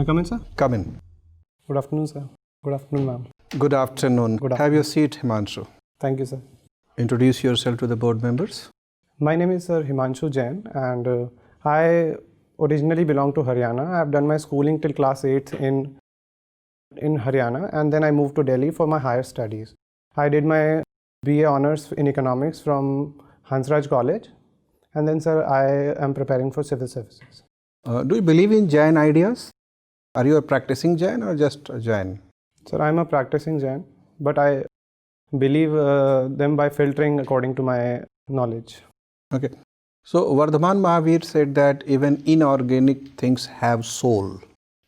May I come in, sir? Come in. Good afternoon, sir. Good afternoon, ma'am. Good afternoon. Have your seat, Himanshu. Thank you, sir. Introduce yourself to the board members. My name is Sir Himanshu Jain, and I originally belong to Haryana. I have done my schooling till class 8th in Haryana, and then I moved to Delhi for my higher studies. I did my BA Honours in Economics from Hansraj College, and then, sir, I am preparing for civil services. Do you believe in Jain ideas? Are you a practicing Jain or just a Jain? Sir, I am a practicing Jain, but I believe them by filtering according to my knowledge. Okay. So Vardhaman Mahavir said that even inorganic things have soul.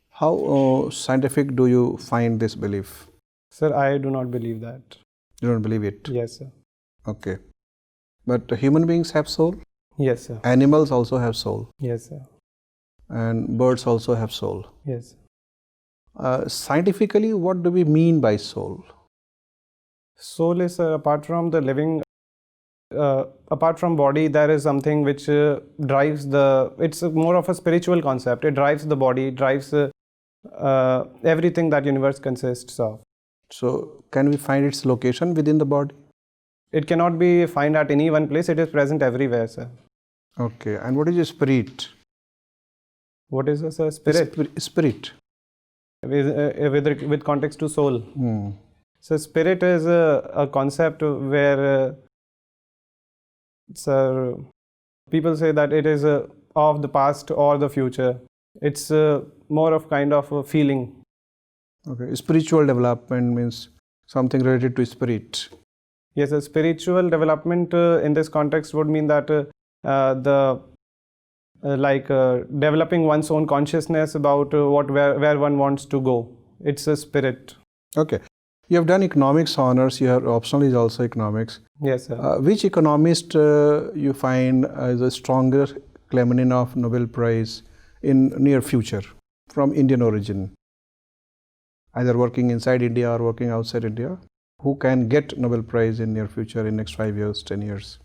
How scientific do you find this belief? Sir, I do not believe that. You don't believe it? Yes, sir. Okay. But human beings have soul? Yes, sir. Animals also have soul. Yes, sir. And birds also have soul. Yes. Scientifically, what do we mean by soul? Soul is apart from the living, apart from body, there is something which drives it's more of a spiritual concept. It drives the body, it drives everything that universe consists of. So, can we find its location within the body? It cannot be found at any one place. It is present everywhere, sir. Okay. And what is a spirit? What is a spirit? Spirit. With context to soul. So spirit is a concept where people say that it is of the past or the future. It's more of kind of a feeling. Okay. Spiritual development means something related to spirit. Yes, a spiritual development in this context would mean that developing one's own consciousness about where one wants to go. It's a spirit. Okay. You have done economics honors. Your optional is also economics. Yes, sir. Which economist you find is a stronger claimant of Nobel Prize in near future from Indian origin? Either working inside India or working outside India. Who can get Nobel Prize in near future in next 5 years, 10 years?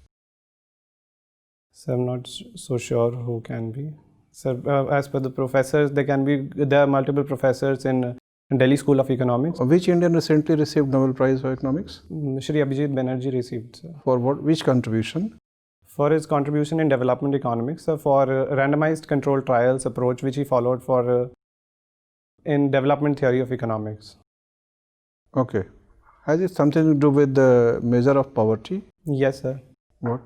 So I'm not so sure who can be. So as per the professors, there are multiple professors in Delhi School of Economics. Which Indian recently received Nobel Prize for economics? Shri Abhijit Banerjee received, sir. For what? Which contribution? For his contribution in development economics, sir, for randomized controlled trials approach which he followed for in development theory of economics. Okay. Has it something to do with the measure of poverty? Yes, sir. What?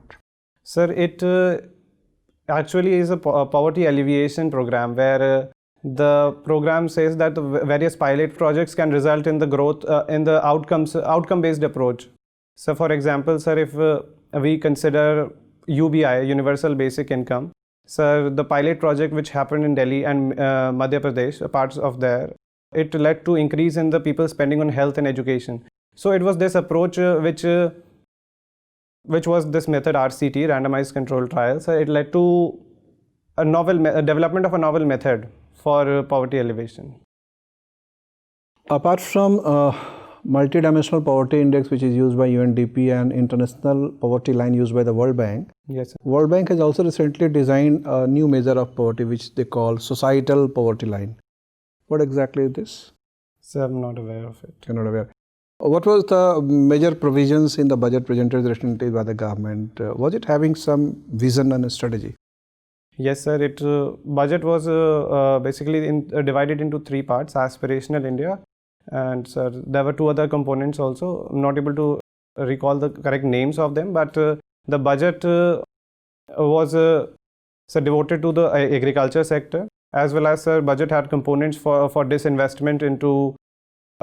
Sir, it actually is a poverty alleviation program where the program says that the various pilot projects can result in the growth in the outcome-based approach. So, for example, sir, if we consider UBI, Universal Basic Income, sir, the pilot project which happened in Delhi and Madhya Pradesh, parts of there, it led to increase in the people spending on health and education. So, it was this approach which was this method RCT, randomized controlled trials. It led to a development of a novel method for poverty alleviation. Apart from multidimensional poverty index, which is used by UNDP, and international poverty line used by the World Bank, yes, sir. World Bank has also recently designed a new measure of poverty, which they call societal poverty line. What exactly is this? Sir, I'm not aware of it. You're not aware. What was the major provisions in the budget presented recently by the government? Was it having some vision and strategy? Yes, sir. Budget was basically divided into 3 parts: aspirational India, and sir, there were 2 other components also. I'm not able to recall the correct names of them, but the budget was devoted to the agriculture sector, as well as budget had components for disinvestment into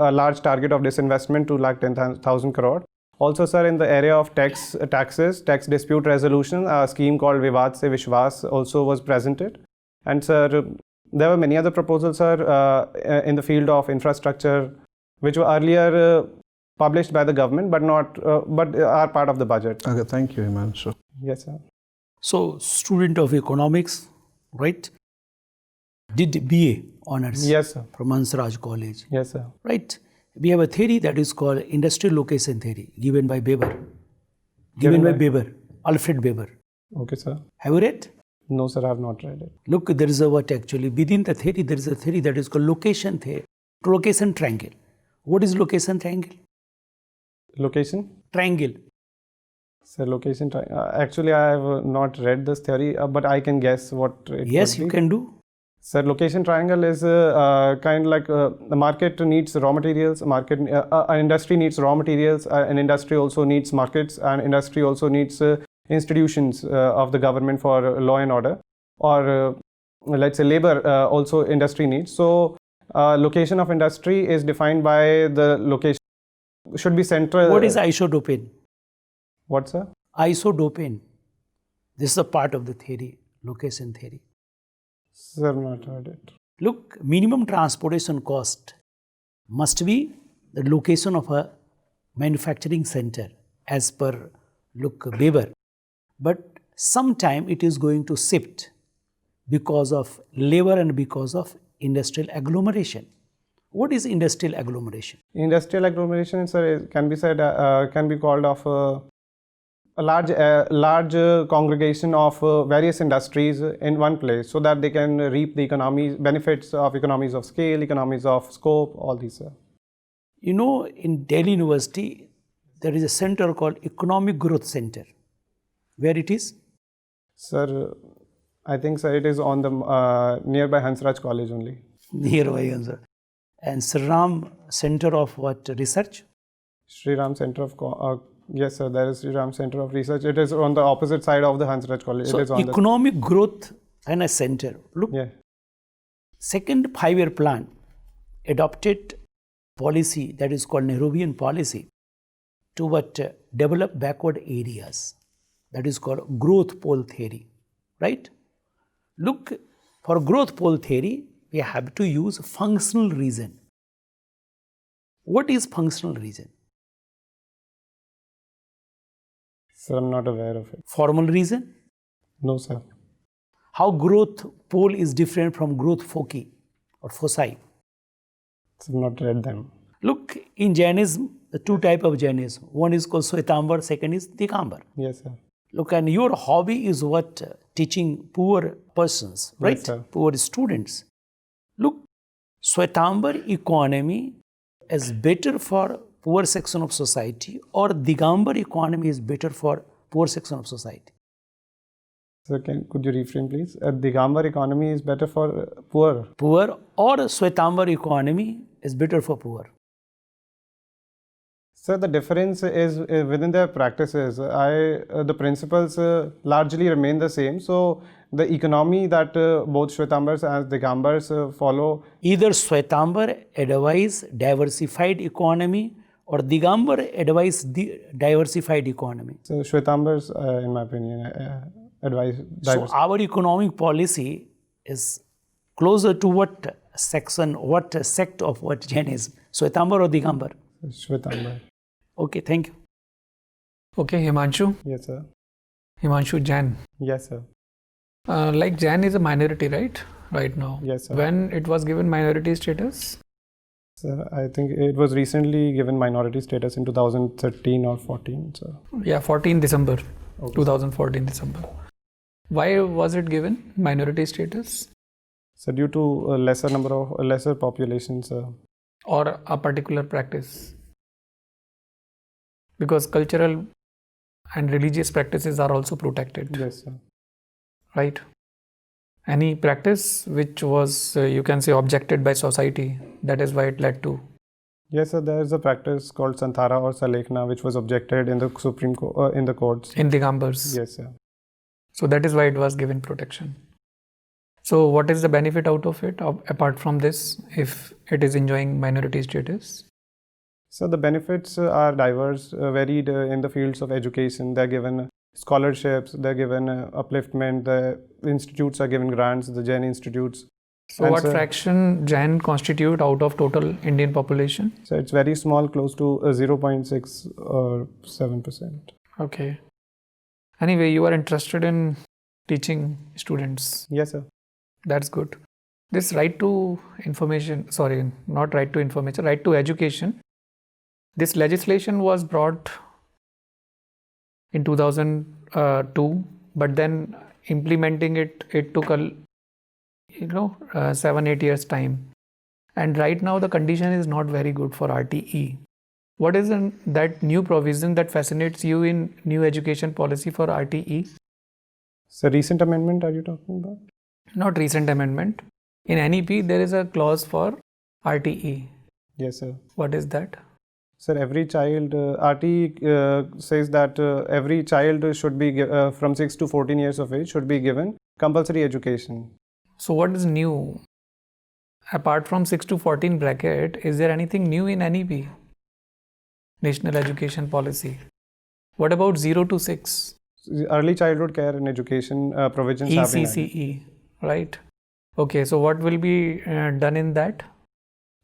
a large target of disinvestment, 2,10,000 crore. Also, sir, in the area of taxes, tax dispute resolution, a scheme called Vivad Se Vishwas also was presented. And, sir, there were many other proposals, sir, in the field of infrastructure, which were earlier published by the government, but are part of the budget. Okay, thank you, Himanshu. Yes, sir. So, student of economics, right? Did BA honors. Yes, sir. From Hansraj College. Yes, sir. Right? We have a theory that is called industrial location theory, given by Weber. Alfred Weber. Okay, sir. Have you read? No, sir, I have not read it. Look, there is a what actually within the theory, there is a theory that is called location triangle. What is location triangle? Location? Triangle. Sir, location. Actually, I have not read this theory, but I can guess what it Yes, could you be. can do. Sir, location triangle is kind of like the market needs raw materials. An industry needs raw materials. An industry also needs markets. An industry also needs institutions of the government for law and order, or let's say labor. Also, industry needs. So, location of industry is defined by the location. Should be central. What is isodopane? What, sir? Isodopane. This is a part of the theory, location theory. Sir, not heard it. Look, minimum transportation cost must be the location of a manufacturing center as per Weber. But sometime it is going to shift because of labor and because of industrial agglomeration. What is industrial agglomeration? Industrial agglomeration, sir, can be said can be called of a large congregation of various industries in one place, so that they can reap the benefits of economies of scale, economies of scope, all these, sir. You know, in Delhi University, there is a center called Economic Growth Center. Where it is? Sir, I think, sir, it is on the nearby Hansraj College only. Nearby answer. And Sri Ram Center of what research? Sri Ram Center of yes, sir, there is Sri Ram Center of Research. It is on the opposite side of the Hansraj College. So it is on economic growth and a center. Look, yeah. second 5-year plan adopted policy that is called Nehruvian policy to what develop backward areas. That is called growth pole theory, right? Look, for growth pole theory, we have to use functional reason. What is functional reason? Sir, I'm not aware of it. Formal reason? No, sir. How growth pole is different from growth foci or foci? I've not read them. Look, in Jainism, the two types of Jainism. One is called Shwetambar, second is Digambar. Yes, sir. Look, and your hobby is what? Teaching poor persons, right? Yes, sir. Poor students. Look, Shwetambar economy is better for poor section of society, or Digambar economy is better for poor section of society? Sir, could you reframe, please? Digambar economy is better for poor. Poor, or Shwetambar economy is better for poor? Sir, the difference is within their practices. The principles largely remain the same. So, the economy that both Shwetambars and Digambars follow. Either Shwetambar advise diversified economy, or Digambar advise diversified economy. So, Shwetambars, in my opinion, advise So, our economic policy is closer to what section, what sect of what Jainism? Shwetambar or Digambar? Shwetambar. Okay, thank you. Okay, Himanshu. Yes, sir. Himanshu Jain. Yes, sir. Like Jain is a minority, right? Right now. Yes, sir. When it was given minority status? Sir, I think it was recently given minority status in 2013 or 14, sir. Yeah, 14 December. Okay. 2014 December. Why was it given minority status? So, due to a lesser population, sir. Or a particular practice? Because cultural and religious practices are also protected. Yes, sir. Right? Any practice which was, you can say, objected by society, that is why it led to? Yes, sir. There is a practice called Santhara or Salekhna, which was objected in the Supreme Court, in the courts. In Digambars. Yes, sir. So that is why it was given protection. So what is the benefit out of it, apart from this, if it is enjoying minority status? So the benefits are diverse, varied in the fields of education. They're given scholarships, they're given upliftment, the institutes are given grants, the Jain institutes. So And what fraction Jain constitute out of total Indian population? So it's very small, close to 0.6 or 7%. Okay. Anyway, you are interested in teaching students. Yes, sir. That's good. This right to information, sorry, not right to information, right to education. This legislation was brought in 2002, but then implementing it took 7-8 years time, and right now the condition is not very good for RTE. What is that new provision that fascinates you in new education policy for RTE? So recent amendment are you talking about? Not recent amendment. In NEP there is a clause for RTE. Yes, sir. What is that? Sir, every child, RTE says that every child should be from 6 to 14 years of age should be given compulsory education. So what is new? Apart from 6 to 14 bracket, is there anything new in NEP? National Education Policy. What about 0 to 6? Early childhood care and education provisions have been added. ECCE, right? Okay, so what will be done in that?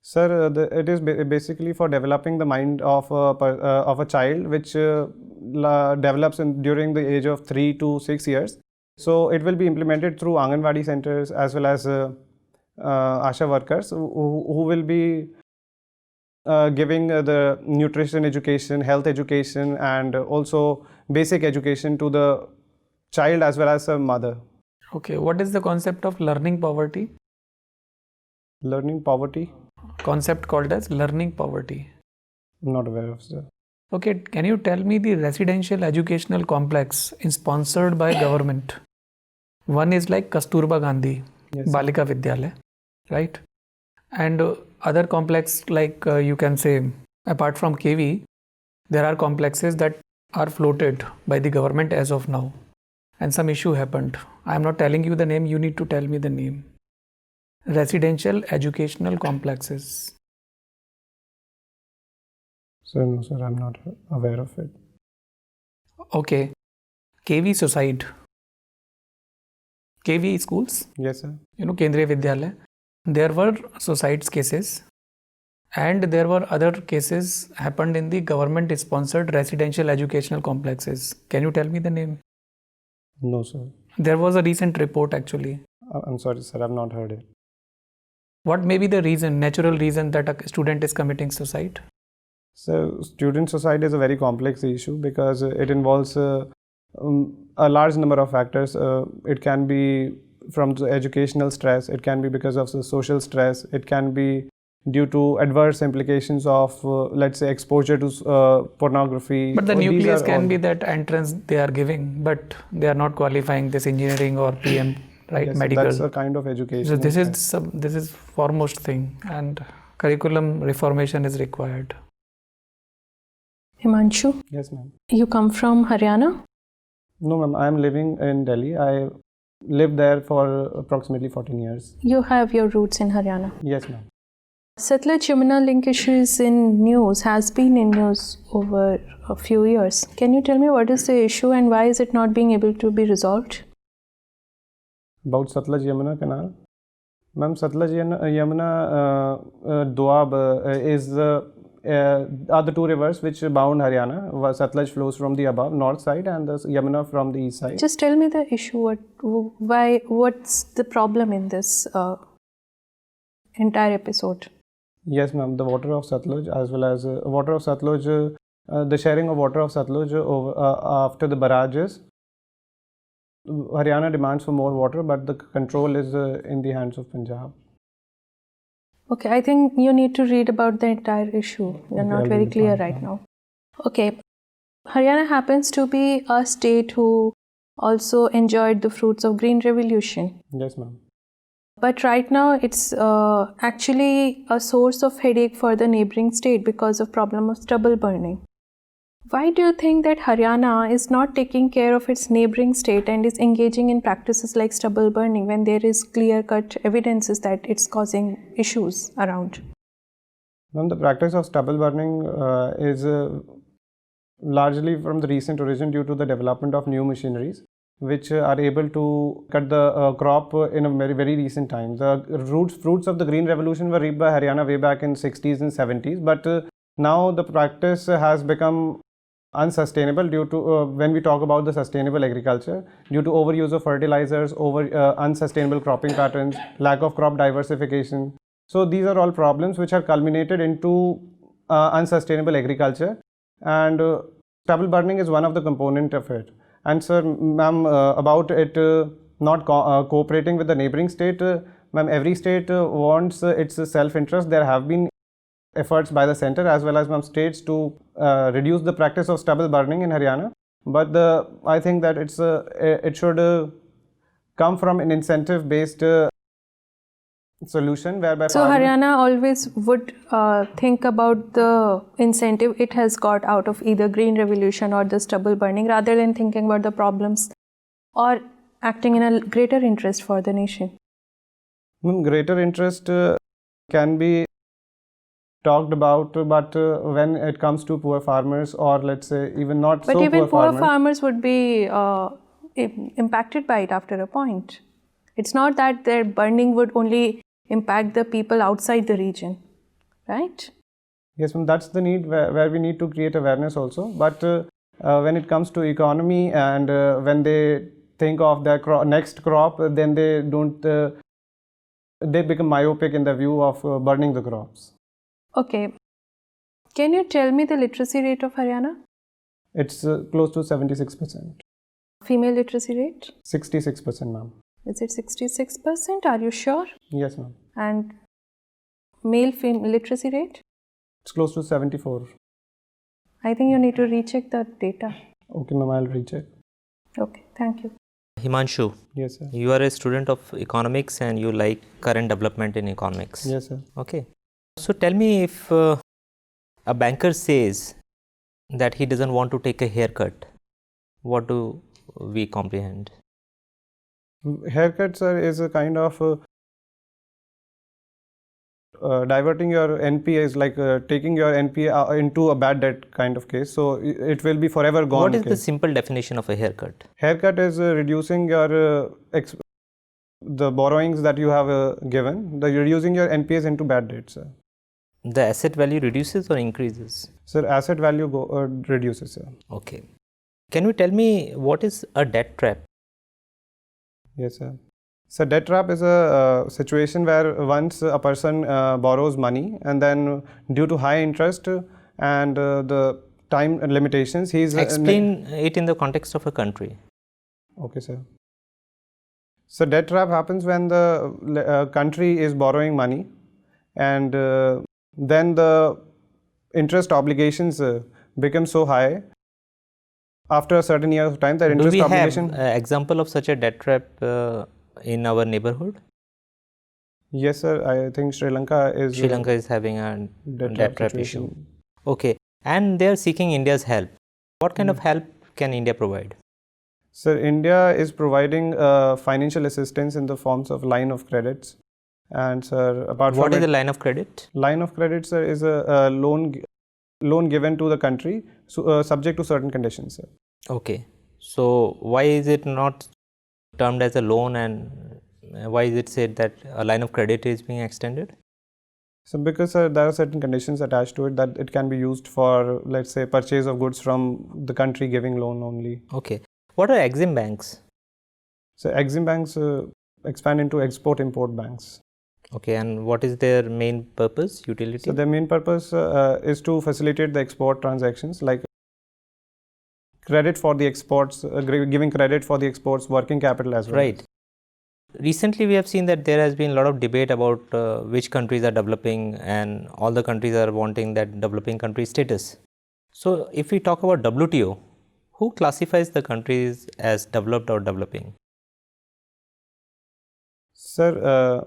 Sir, it is basically for developing the mind of a child, which develops during the age of 3 to 6 years. So it will be implemented through Anganwadi centers as well as ASHA workers who will be giving the nutrition education, health education, and also basic education to the child as well as a mother. Okay, what is the concept of learning poverty? Learning poverty? Concept called as learning poverty. I'm not aware of, sir. Okay, can you tell me the residential educational complex is sponsored by government? One is like Kasturba Gandhi, Yes, Balika Vidyalaya, right? And other complex like you can say, apart from KV, there are complexes that are floated by the government as of now. And some issue happened. I am not telling you the name, you need to tell me the name. Residential educational complexes. Sir, no, sir, I'm not aware of it. Okay. KV Society. KV schools, Yes, sir. Kendriya Vidyalaya. There were suicides cases and there were other cases happened in the government sponsored residential educational complexes. Can you tell me the name? No, sir. There was a recent report actually. I'm sorry, sir, I've not heard it. What may be the reason, natural reason that a student is committing suicide? So, student suicide is a very complex issue because it involves a large number of factors. It can be from the educational stress, it can be because of the social stress, it can be due to adverse implications of, let's say, exposure to pornography. But the These nucleus are can all- be that entrance they are giving, but they are not qualifying this engineering or PM, right? Yes, Medical. that's a kind of education. So this is foremost thing, and curriculum reformation is required. Himanshu, Yes, ma'am. you come from Haryana? No, ma'am, I'm living in Delhi. I lived there for approximately 14 years. You have your roots in Haryana. Yes, ma'am. Satluj Yamuna link issues in news, has been in news over a few years. Can you tell me what is the issue and why is it not being able to be resolved? About Satluj Yamuna Canal. Ma'am, Satluj Yamuna Doab is are the two rivers which bound Haryana. Satluj flows from the above north side and the Yamuna from the east side. Just tell me the issue. What's the problem in this entire episode? Yes, ma'am. The water of Satluj as well as water of Satluj, the sharing of water of Satluj after the barrages. Haryana demands for more water, but the control is in the hands of Punjab. Okay, I think you need to read about the entire issue. You're Okay, not I'll very read it clear down. right now. Okay, Haryana happens to be a state who also enjoyed the fruits of Green Revolution. Yes, ma'am. But right now it's actually a source of headache for the neighboring state because of problem of stubble burning. Why do you think that Haryana is not taking care of its neighboring state and is engaging in practices like stubble burning when there is clear-cut evidences that it's causing issues around? Ma'am, the practice of stubble burning is largely from the recent origin due to the development of new machineries which are able to cut the crop in a very, very recent time. The fruits of the Green Revolution were reaped by Haryana way back in 60s and 70s, but now the practice has become unsustainable due to when we talk about the sustainable agriculture, due to overuse of fertilizers, unsustainable cropping patterns, lack of crop diversification. So these are all problems which are culminated into unsustainable agriculture, and stubble burning is one of the component of it. And sir, ma'am, about it not cooperating with the neighboring state, ma'am, every state wants its self-interest. There have been efforts by the center as well as ma'am states to reduce the practice of stubble burning in Haryana. But I think that it should come from an incentive-based solution whereby So Haryana always would think about the incentive it has got out of either green revolution or the stubble burning rather than thinking about the problems or acting in a greater interest for the nation. Greater interest can be talked about, but when it comes to poor farmers or let's say even not But so even poor poor farmers would be impacted by it after a point. It's not that their burning would only impact the people outside the region, right? Yes, ma'am, that's the need where we need to create awareness also. But when it comes to economy and when they think of their next crop, then they don't, they become myopic in the view of burning the crops. Okay. Can you tell me the literacy rate of Haryana? It's close to 76%. Female literacy rate? 66%, ma'am. Is it 66%? Are you sure? Yes, ma'am. And male-female literacy rate? It's close to 74. I think you need to recheck the data. Okay, ma'am, I'll recheck. Okay, thank you. Himanshu, Yes, sir. you are a student of economics and you like current development in economics. Yes, sir. Okay. So tell me, if a banker says that he doesn't want to take a haircut, what do we comprehend? Haircut, sir, is a kind of diverting your NPA, is like taking your NPA into a bad debt kind of case. So it will be forever gone. What is the case. simple definition of a haircut? Haircut is reducing your the borrowings that you have given. You're reducing your NPAs into bad debts, sir. The asset value reduces or increases? Sir, asset value reduces, sir. Okay. Can you tell me what is a debt trap? Yes, sir. So debt trap is a situation where once a person borrows money and then due to high interest and the time limitations, he's Explain it in the context of a country. Okay, sir. So debt trap happens when the country is borrowing money and then the interest obligations become so high after a certain year of time that Do interest we obligation. have example of such a debt trap in our neighborhood? Yes, sir. I think Sri Lanka is Sri Lanka is having a debt trap issue. situation. Okay. And they are seeking India's help. What kind of help can India provide? Sir, India is providing financial assistance in the forms of line of credits. And sir, apart What from is the it, line of credit? line of credit, sir, is a loan given to the country, so, subject to certain conditions, sir. Okay. So why is it not termed as a loan, and why is it said that a line of credit is being extended? So because there are certain conditions attached to it that it can be used for, let's say, purchase of goods from the country giving loan only. Okay. What are Exim banks? So Exim banks expand into export-import banks. Okay, and what is their main purpose, utility? So their main purpose is to facilitate the export transactions, like credit for the exports, giving credit for the exports, working capital as well. Right. Recently, we have seen that there has been a lot of debate about which countries are developing, and all the countries are wanting that developing country status. So, if we talk about WTO, who classifies the countries as developed or developing? Sir,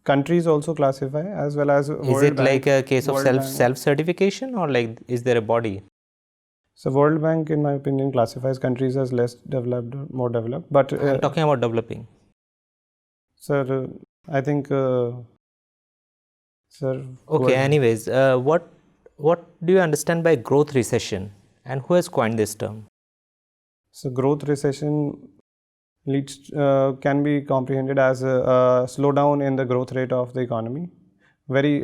countries also classify as well as Is World it Bank, like a case of World Bank. self-certification, or like is there a body? So World Bank, in my opinion, classifies countries as less developed, more developed. But I'm talking about developing. sir, I think, sir. Okay. Anyways, what do you understand by growth recession, and who has coined this term? So growth recession can be comprehended as a slowdown in the growth rate of the economy. Very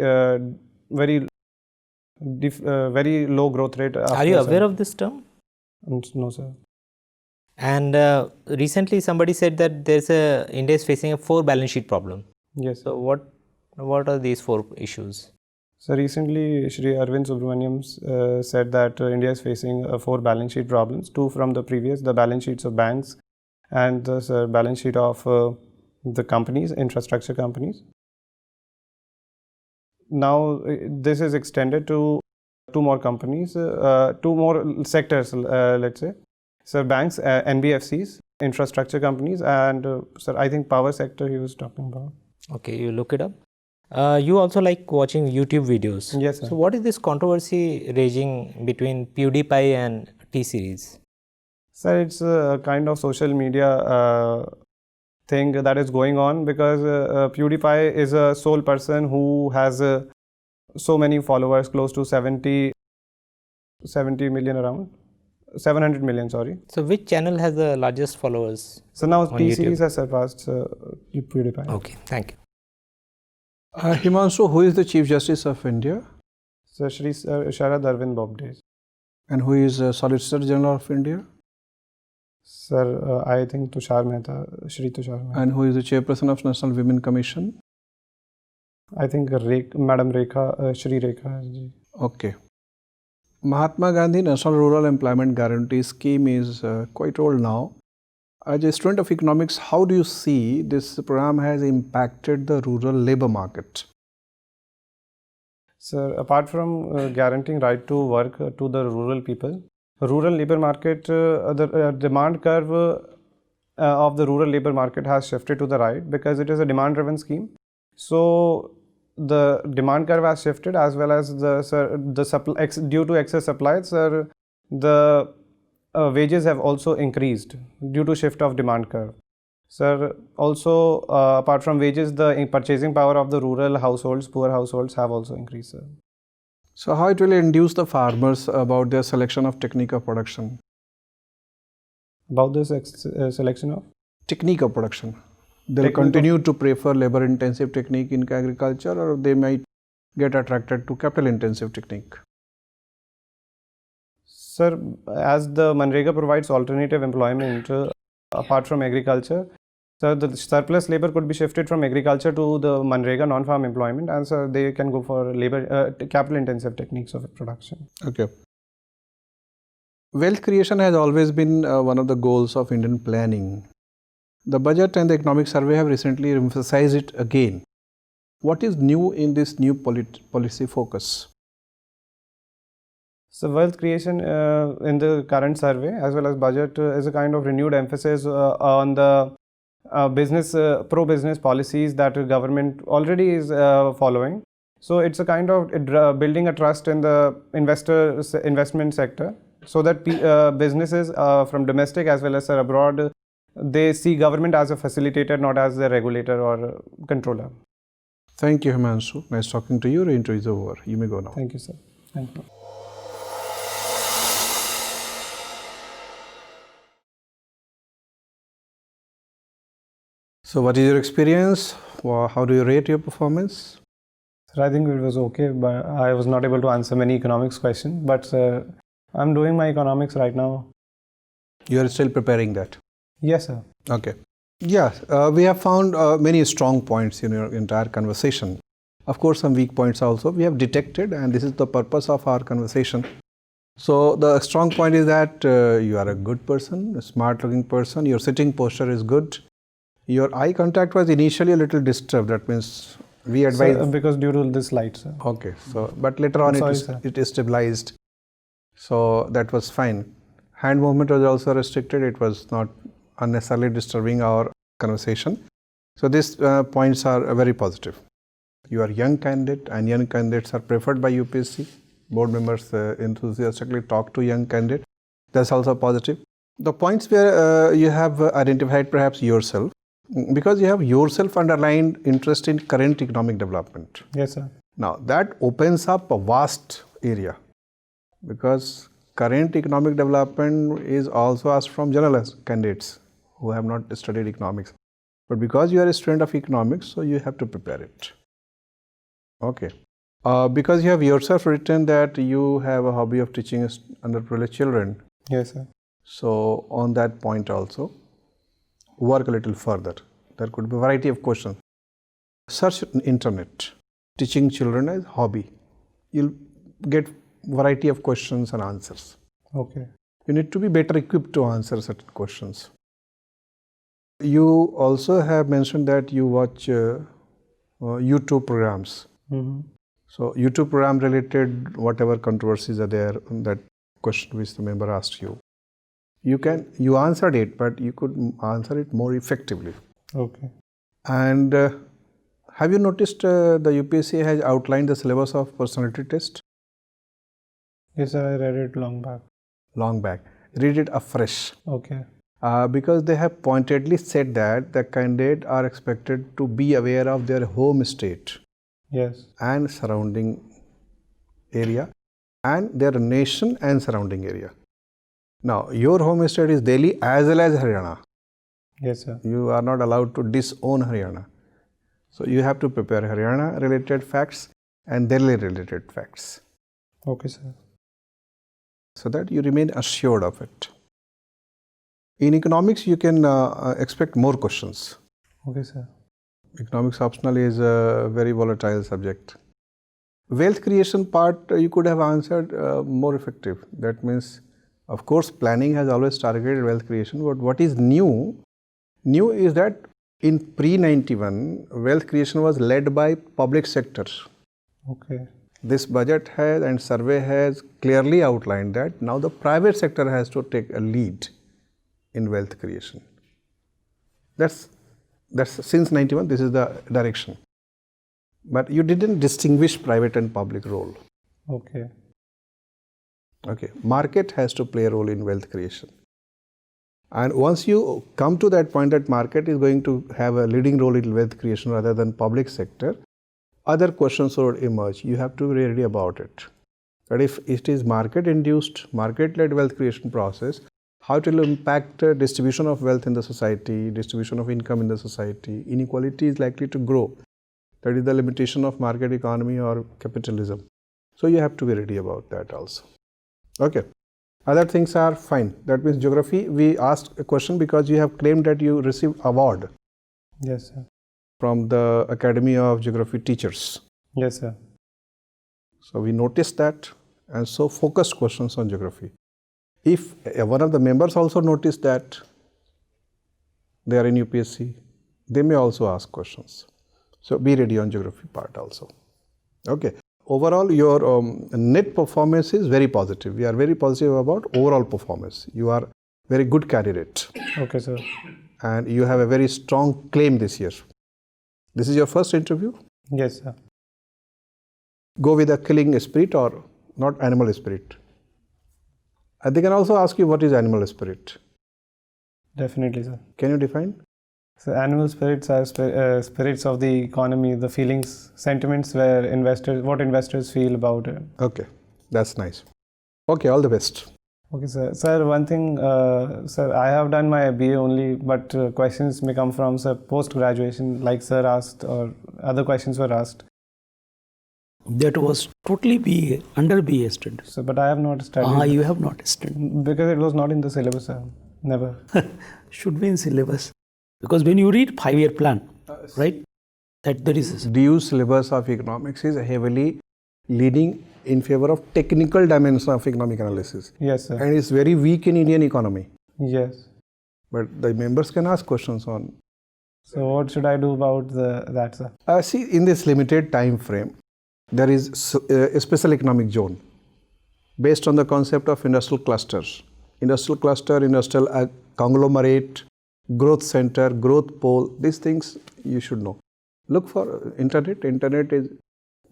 low growth rate. Are you aware of this term? No, sir. And recently somebody said that India is facing a 4 balance sheet problem. Yes. So what are these 4 issues? So recently, Shri Arvind Subramaniam said that India is facing 4 balance sheet problems, 2 from the previous, the balance sheets of banks and the balance sheet of the companies, infrastructure companies. Now this is extended to 2 more companies, 2 more sectors, let's say. So banks, NBFCs, infrastructure companies, and sir, I think power sector he was talking about. Okay, you look it up. You also like watching YouTube videos. Yes, sir. So what is this controversy raging between PewDiePie and T-Series? Sir, it's a kind of social media thing that is going on because PewDiePie is a sole person who has so many followers, close to 70 million around. 700 million, sorry. So which channel has the largest followers? So now on T-Series YouTube? has surpassed PewDiePie. Okay, thank you. Himanshu, who is the Chief Justice of India So Shri Sharad Arvind Bobde. and who is Solicitor General of India Sir, I think Tushar Mehta, Shri Tushar Mehta. and who is the Chairperson of National Women Commission? I think Madam Rekha, Shri Rekha ji. Okay. Mahatma Gandhi National Rural Employment Guarantee Scheme is quite old now. As a student of economics, how do you see this program has impacted the rural labor market? Sir, apart from guaranteeing right to work to the rural people, rural labor market, the demand curve of the rural labor market has shifted to the right because it is a demand-driven scheme. So the demand curve has shifted as well as the supply, due to excess supply, sir, the wages have also increased due to shift of demand curve. Sir, also apart from wages, the purchasing power of the rural households, poor households have also increased, sir. So how it will induce the farmers about their selection of technique of production? About this selection of? Technique of production. They'll Technique continue to prefer labor intensive technique in agriculture, or they might get attracted to capital intensive technique. Sir, as the Manrega provides alternative employment apart from agriculture, so the surplus labor could be shifted from agriculture to the Manrega non-farm employment, and so they can go for labor capital intensive techniques of production. Okay. Wealth creation has always been one of the goals of Indian planning. The budget and the economic survey have recently emphasized it again. What is new in this new policy focus? So wealth creation in the current survey as well as budget is a kind of renewed emphasis on the pro-business policies that the government already is following. So it's a kind of building a trust in the investment sector, so that businesses from domestic as well as abroad, they see government as a facilitator, not as a regulator or controller. Thank you, Himanshu. Nice talking to you. Your interview is over. You may go now. Thank you, sir. Thank you. So what is your experience? How do you rate your performance? Sir, I think it was okay, but I was not able to answer many economics questions. But I'm doing my economics right now. You are still preparing that? Yes, sir. Okay. Yeah, we have found many strong points in your entire conversation. Of course, some weak points also we have detected, and this is the purpose of our conversation. So the strong point is that you are a good person, a smart-looking person. Your sitting posture is good. Your eye contact was initially a little disturbed. That means we advise. Sir, because due to this light, sir. Okay. So, but later on it is stabilized. So that was fine. Hand movement was also restricted. It was not unnecessarily disturbing our conversation. So these points are very positive. You are a young candidate, and young candidates are preferred by UPSC. Board members enthusiastically talk to young candidates. That's also positive. The points where you have identified perhaps yourself, because you have yourself underlined interest in current economic development. Yes, sir. Now that opens up a vast area, because current economic development is also asked from general candidates who have not studied economics. But because you are a student of economics, so you have to prepare it. Okay. Because you have yourself written that you have a hobby of teaching underprivileged children. Yes, sir. So on that point also, work a little further. There could be a variety of questions. Search internet, teaching children as hobby. you'll get variety of questions and answers. Okay. You need to be better equipped to answer certain questions. You also have mentioned that you watch YouTube programs. Mm-hmm. So YouTube program related whatever controversies are there, that question which the member asked you, you answered it, but you could answer it more effectively. Okay. And have you noticed the UPSC has outlined the syllabus of personality test? Yes, sir, I read it long back. Long back. Read it afresh. Okay. Because they have pointedly said that the candidate are expected to be aware of their home state Yes. and surrounding area and their nation and surrounding area. Now, your home state is Delhi as well as Haryana. Yes, sir. You are not allowed to disown Haryana. So, you have to prepare Haryana related facts and Delhi related facts, Okay, sir. so that you remain assured of it. In economics, you can expect more questions. Okay, sir. Economics optional is a very volatile subject. Wealth creation part you could have answered more effective. That means, of course, planning has always targeted wealth creation, but what is new? New is that in pre-91, wealth creation was led by public sector. Okay. This budget has and survey has clearly outlined that now the private sector has to take a lead in wealth creation. That's since 91, this is the direction. But you didn't distinguish private and public role. Okay. Okay, market has to play a role in wealth creation. And once you come to that point that market is going to have a leading role in wealth creation rather than public sector, other questions would emerge. You have to be ready about it. But if it is market-induced, market-led wealth creation process, how it will impact distribution of wealth in the society, distribution of income in the society, inequality is likely to grow. That is the limitation of market economy or capitalism. So you have to be ready about that also. Okay. Other things are fine. That means geography, we asked a question because you have claimed that you received award Yes, sir. from the Academy of Geography Teachers. Yes, sir. So we noticed that, and so focused questions on geography. If one of the members also noticed that they are in UPSC, they may also ask questions. So be ready on geography part also. Okay. Overall, your net performance is very positive. We are very positive about overall performance. You are very good candidate. Okay, sir. And you have a very strong claim this year. This is your first interview? Yes, sir. Go with a killing spirit or not animal spirit. And they can also ask you what is animal spirit. Definitely, sir. Can you define? So animal spirits are spirits of the economy, the feelings, sentiments where what investors feel about it. Okay, that's nice. Okay, all the best. Okay, sir. Sir, one thing, sir, I have done my BA only, but questions may come from, sir, post-graduation, like sir asked, or other questions were asked. That was totally BA, under BA student. So, but I have not studied. You have not studied. Because it was not in the syllabus, sir. Never. Should be in syllabus. Because when you read 5-year plan, right, that there is. DU syllabus of economics is heavily leading in favor of technical dimension of economic analysis. Yes, sir. And it's very weak in Indian economy. Yes. But the members can ask questions on. So what should I do about that, sir? See, in this limited time frame, there is a special economic zone based on the concept of industrial clusters. Industrial cluster, industrial conglomerate, growth center, growth pole, these things you should know. Look for internet. Internet is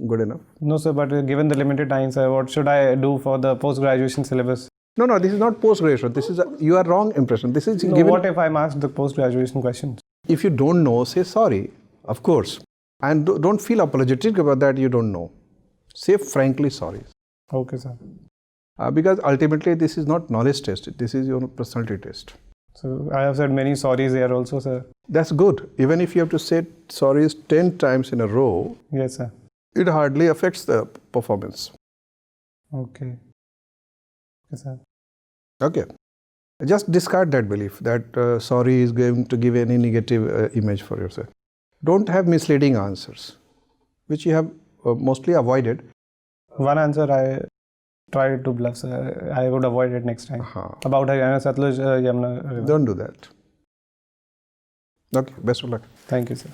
good enough. No, sir, but given the limited time, sir, what should I do for the post-graduation syllabus? No, this is not post-graduation. This is you are wrong impression. This is No, given. what if I'm asked the post-graduation questions? If you don't know, say sorry, of course. And don't feel apologetic about that you don't know. Say frankly sorry. Okay, sir. Because ultimately this is not knowledge test. This is your personality test. So I have said many sorries here also, sir. That's good. Even if you have to say sorries 10 times in a row, Yes, sir. it hardly affects the performance. Okay. Yes, sir. Okay. Just discard that belief that sorry is going to give any negative image for yourself. Don't have misleading answers, which you have mostly avoided. One answer I tried to bluff, sir. I would avoid it next time. About Haryana, Satluj, Yamuna River. Don't do that. Okay, best of luck. Thank you, sir.